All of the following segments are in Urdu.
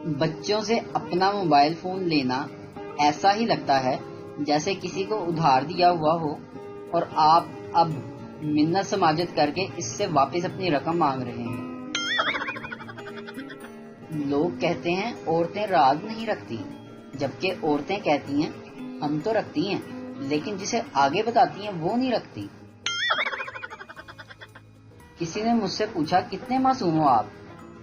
بچوں سے اپنا موبائل فون لینا ایسا ہی لگتا ہے جیسے کسی کو ادھار دیا ہوا ہو اور آپ اب منت سماجت کر کے اس سے واپس اپنی رقم مانگ رہے ہیں۔ لوگ کہتے ہیں عورتیں راز نہیں رکھتی، جبکہ عورتیں کہتی ہیں ہم تو رکھتی ہیں، لیکن جسے آگے بتاتی ہیں وہ نہیں رکھتی۔ کسی نے مجھ سے پوچھا کتنے معصوم ہو آپ؟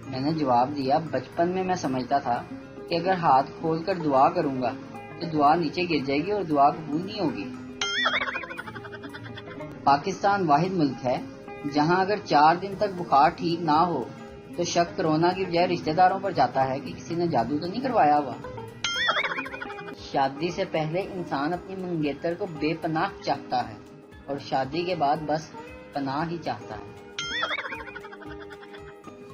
میں نے جواب دیا بچپن میں میں سمجھتا تھا کہ اگر ہاتھ کھول کر دعا کروں گا تو دعا نیچے گر جائے گی اور دعا قبول نہیں ہوگی۔ پاکستان واحد ملک ہے جہاں اگر 4 دن تک بخار ٹھیک نہ ہو تو شک کرونا کی بجائے رشتہ داروں پر جاتا ہے کہ کسی نے جادو تو نہیں کروایا ہوا۔ شادی سے پہلے انسان اپنی منگیتر کو بے پناہ چاہتا ہے اور شادی کے بعد بس پناہ ہی چاہتا ہے۔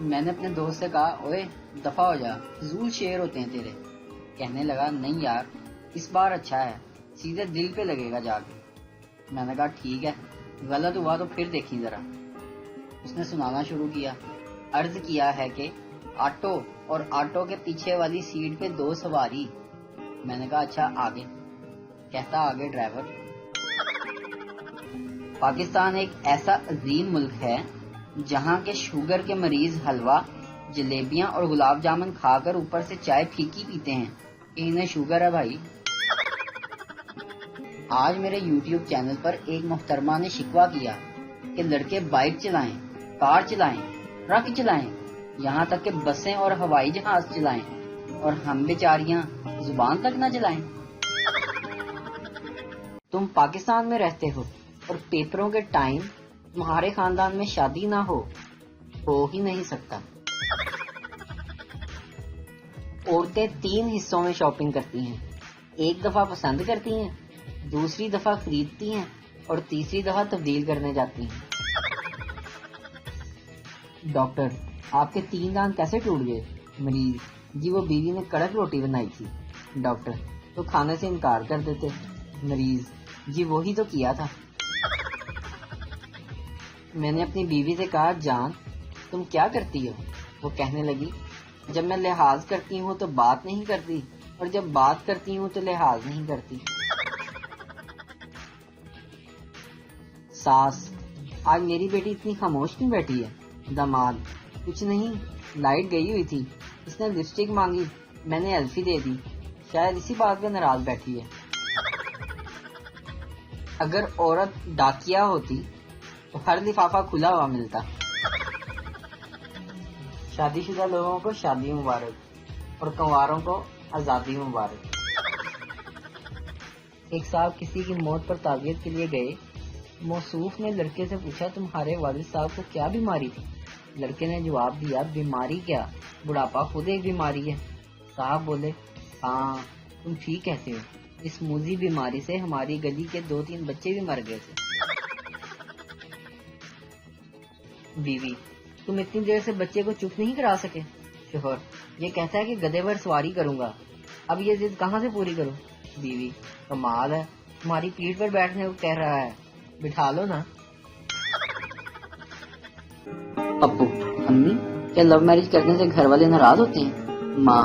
میں نے اپنے دوست سے کہا اوئے دفع ہو جا، فضول شعر ہوتے ہیں تیرے۔ کہنے لگا نہیں یار اس بار اچھا ہے، سیدھے دل پہ لگے گا جا کے۔ میں نے کہا ٹھیک ہے، غلط ہوا تو پھر دیکھیں ذرا۔ اس نے سنانا شروع کیا، عرض کیا ہے کہ آٹو اور آٹو کے پیچھے والی سیٹ پہ 2 سواری۔ میں نے کہا اچھا آگے؟ کہتا آگے ڈرائیور۔ پاکستان ایک ایسا عظیم ملک ہے جہاں کے شوگر کے مریض حلوہ، جلیبیاں اور گلاب جامن کھا کر اوپر سے چائے پھیکی پیتے ہیں کہ انہیں شوگر ہے بھائی۔ آج میرے یوٹیوب چینل پر ایک محترمہ نے شکوہ کیا کہ لڑکے بائک چلائیں، کار چلائیں، ٹرک چلائیں، یہاں تک کہ بسیں اور ہوائی جہاز چلائیں اور ہم بیچاریاں زبان تک نہ چلائیں۔ تم پاکستان میں رہتے ہو اور پیپروں کے ٹائم تمہارے خاندان میں شادی نہ ہو ہی نہیں سکتا۔ عورتیں 3 حصوں میں شاپنگ کرتی ہیں، ایک دفعہ پسند کرتی ہیں، دوسری دفعہ خریدتی ہیں اور تیسری دفعہ تبدیل کرنے جاتی ہیں۔ ڈاکٹر آپ کے 3 دانت کیسے ٹوٹ گئے؟ مریض جی وہ بیوی نے کڑک روٹی بنائی تھی۔ ڈاکٹر تو کھانے سے انکار کر دیتے۔ مریض جی وہی تو کیا تھا۔ میں نے اپنی بیوی سے کہا جان تم کیا کرتی ہو؟ وہ کہنے لگی جب میں لحاظ کرتی ہوں تو بات نہیں کرتی اور جب بات کرتی ہوں تو لحاظ نہیں کرتی۔ ساس آج میری بیٹی اتنی خاموش کیوں بیٹھی ہے؟ داماد کچھ نہیں، لائٹ گئی ہوئی تھی، اس نے لپسٹک مانگی، میں نے الفی دے دی، شاید اسی بات پہ ناراض بیٹھی ہے۔ اگر عورت ڈاکیا ہوتی تو ہر لفافہ کھلا ہوا ملتا۔ شادی شدہ لوگوں کو شادی مبارک اور کنواروں کو آزادی مبارک۔ ایک صاحب کسی کی موت پر تعزیت کے لیے گئے، موصوف نے لڑکے سے پوچھا تمہارے والد صاحب کو کیا بیماری تھی؟ لڑکے نے جواب دیا بیماری کیا، بڑھاپا خود ایک بیماری ہے۔ صاحب بولے ہاں تم ٹھیک کہتے ہو، اس موذی بیماری سے ہماری گلی کے 2-3 بچے بھی مر گئے تھے۔ بیوی تم اتنی دیر سے بچے کو چپ نہیں کرا سکے؟ شوہر یہ کہتا ہے کہ گدھے پر سواری کروں گا، اب یہ ضد کہاں سے پوری کروں؟ بیوی کمال ہے، تمہاری پیٹھ پر بیٹھنے کو کہہ رہا ہے، بٹھا لو نا۔ ابو امی کیا لو میرج کرنے سے گھر والے ناراض ہوتے ہیں؟ ماں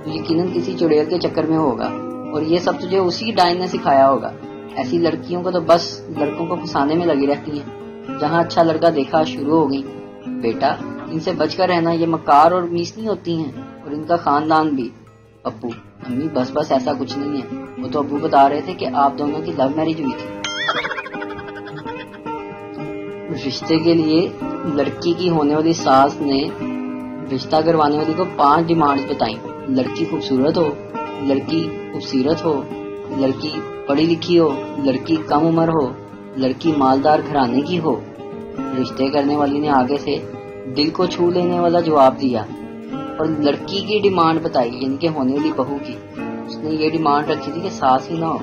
یقیناً کسی چڑیل کے چکر میں ہوگا اور یہ سب تجھے اسی ڈائن نے سکھایا ہوگا۔ ایسی لڑکیوں کو تو بس لڑکوں کو پھنسانے میں لگی رہتی ہیں، جہاں اچھا لڑکا دیکھا شروع ہو گئی۔ بیٹا ان سے بچ کر رہنا، یہ مکار اور میسنی ہوتی ہیں اور ان کا خاندان بھی۔ ابو امی بس ایسا کچھ نہیں ہے، وہ تو ابو بتا رہے تھے کہ آپ دونوں کی لو میرج ہوئی تھی۔ رشتے کے لیے لڑکی کی ہونے والی ساس نے رشتہ کروانے والی کو 5 ڈیمانڈز بتائیں۔ لڑکی خوبصورت ہو، لڑکی خوبصورت ہو، لڑکی پڑھی لکھی ہو، لڑکی کم عمر ہو، لڑکی مالدار گھرانے کی ہو۔ رشتے کرنے والی نے آگے سے دل کو چھو لینے والا جواب دیا اور لڑکی کی ڈیمانڈ بتائی، یعنی کہ ہونے والی بہو کی۔ اس نے یہ ڈیمانڈ رکھی تھی کہ ساس ہی نہ ہو۔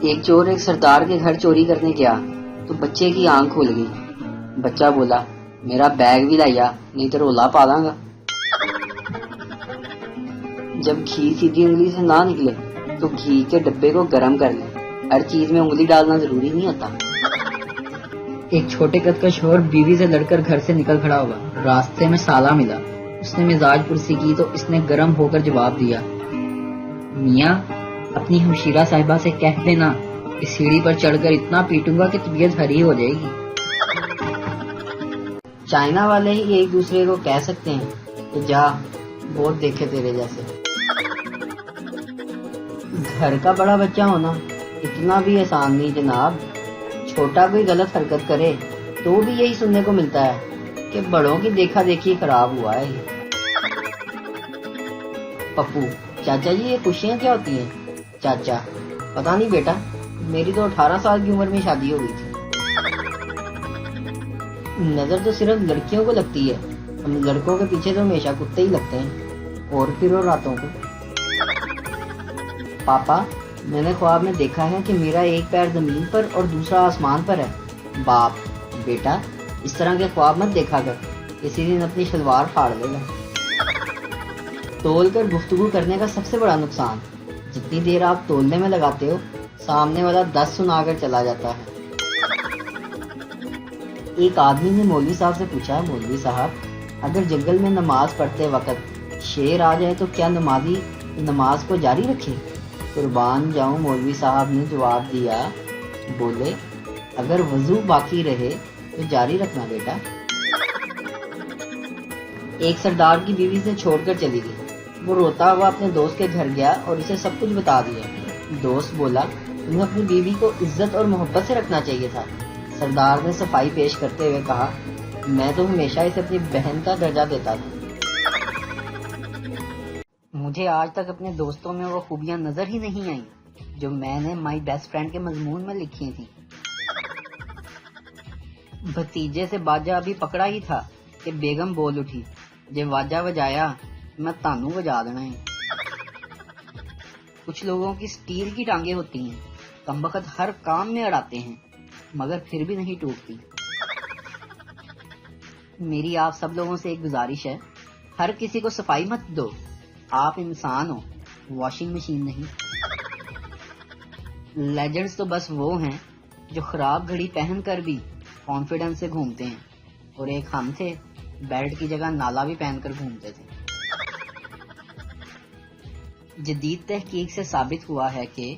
ایک چور ایک سردار کے گھر چوری کرنے گیا تو بچے کی آنکھ کھل گئی۔ بچہ بولا میرا بیگ بھی لایا نہیں تو رولا پا داں گا۔ جب گھی سیدھی انگلی سے نہ نکلے تو گھی کے ڈبے کو گرم کر لیں، ہر چیز میں انگلی ڈالنا ضروری نہیں ہوتا۔ ایک چھوٹے قد کا شوہر بیوی سے لڑ کر گھر سے نکل کھڑا ہوا، راستے میں سالہ ملا، اس نے مزاج پرسی کی تو اس نے گرم ہو کر جواب دیا، میاں اپنی ہمشیرہ صاحبہ سے کہہ دینا اس سیڑھی پر چڑھ کر اتنا پیٹوں گا کہ طبیعت ہری ہو جائے گی۔ چائنا والے ہی ایک دوسرے کو کہہ سکتے ہیں کہ جا بہت دیکھے تیرے جیسے۔ گھر کا بڑا بچہ ہونا اتنا بھی آسان نہیں جناب، چھوٹا کوئی غلط حرکت کرے تو بھی یہی سننے کو ملتا ہے کہ بڑوں کی دیکھا دیکھی خراب ہوا ہے یہ۔ پپو، چاچا جی یہ خوشیاں کیا ہوتی ہیں؟ چاچا، پتہ نہیں بیٹا، میری تو 18 سال کی عمر میں شادی ہو گئی تھی۔ نظر تو صرف لڑکیوں کو لگتی ہے، ہم لڑکوں کے پیچھے تو ہمیشہ کتے ہی لگتے ہیں، اور پھر اور راتوں کو۔ پاپا، میں نے خواب میں دیکھا ہے کہ میرا ایک پیر زمین پر اور دوسرا آسمان پر ہے۔ باپ، بیٹا اس طرح کے خواب مت دیکھا کر، کسی دن اپنی شلوار پھاڑ لے گا۔ تول کر گفتگو کرنے کا سب سے بڑا نقصان، جتنی دیر آپ تولنے میں لگاتے ہو سامنے والا 10 سنا کر چلا جاتا ہے۔ ایک آدمی نے مولوی صاحب سے پوچھا، مولوی صاحب اگر جنگل میں نماز پڑھتے وقت شیر آ جائے تو کیا نمازی نماز کو جاری رکھے؟ قربان جاؤں مولوی صاحب نے جواب دیا، بولے اگر وضو باقی رہے تو جاری رکھنا بیٹا۔ ایک سردار کی بیوی سے چھوڑ کر چلی گئی، وہ روتا ہوا اپنے دوست کے گھر گیا اور اسے سب کچھ بتا دیا۔ دوست بولا، تمہیں اپنی بیوی کو عزت اور محبت سے رکھنا چاہیے تھا۔ سردار نے صفائی پیش کرتے ہوئے کہا، میں تو ہمیشہ اسے اپنی بہن کا درجہ دیتا تھا۔ مجھے آج تک اپنے دوستوں میں وہ خوبیاں نظر ہی نہیں آئیں جو میں نے مائی بیسٹ فرینڈ کے مضمون میں لکھی تھیں۔ بھتیجے سے باجا ابھی پکڑا ہی تھا کہ بیگم بول اٹھی، جے واجا وجایا میں تانوں وجا دینا ہے۔ کچھ لوگوں کی سٹیل کی ٹانگیں ہوتی ہیں، کمبخت ہر کام میں اڑاتے ہیں مگر پھر بھی نہیں ٹوٹتی۔ میری آپ سب لوگوں سے ایک گزارش ہے، ہر کسی کو صفائی مت دو، آپ انسان ہو، واشنگ مشین نہیں۔ لیجنڈز تو بس وہ ہیں جو خراب گھڑی پہن کر بھی کانفیڈنس سے گھومتے ہیں، اور ایک ہم تھے بیلٹ کی جگہ نالا بھی پہن کر گھومتے تھے۔ جدید تحقیق سے ثابت ہوا ہے کہ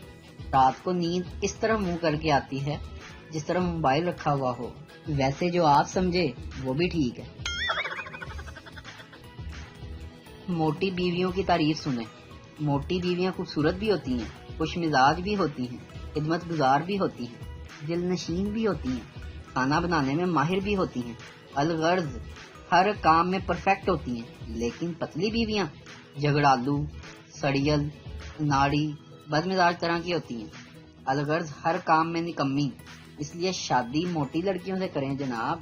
رات کو نیند اس طرح منہ کر کے آتی ہے جس طرح موبائل رکھا ہوا ہو، ویسے جو آپ سمجھے وہ بھی ٹھیک ہے۔ موٹی بیویوں کی تعریف سنیں۔ موٹی بیویاں خوبصورت بھی ہوتی ہیں، خوش مزاج بھی ہوتی ہیں، خدمت گزار بھی ہوتی ہیں، دل نشین بھی ہوتی ہیں، کھانا بنانے میں ماہر بھی ہوتی ہیں، الغرض ہر کام میں پرفیکٹ ہوتی ہیں۔ لیکن پتلی بیویاں جھگڑالو، سڑیل، ناڑی، بد مزاج طرح کی ہوتی ہیں، الغرض ہر کام میں نکمی۔ اس لیے شادی موٹی لڑکیوں سے کریں جناب۔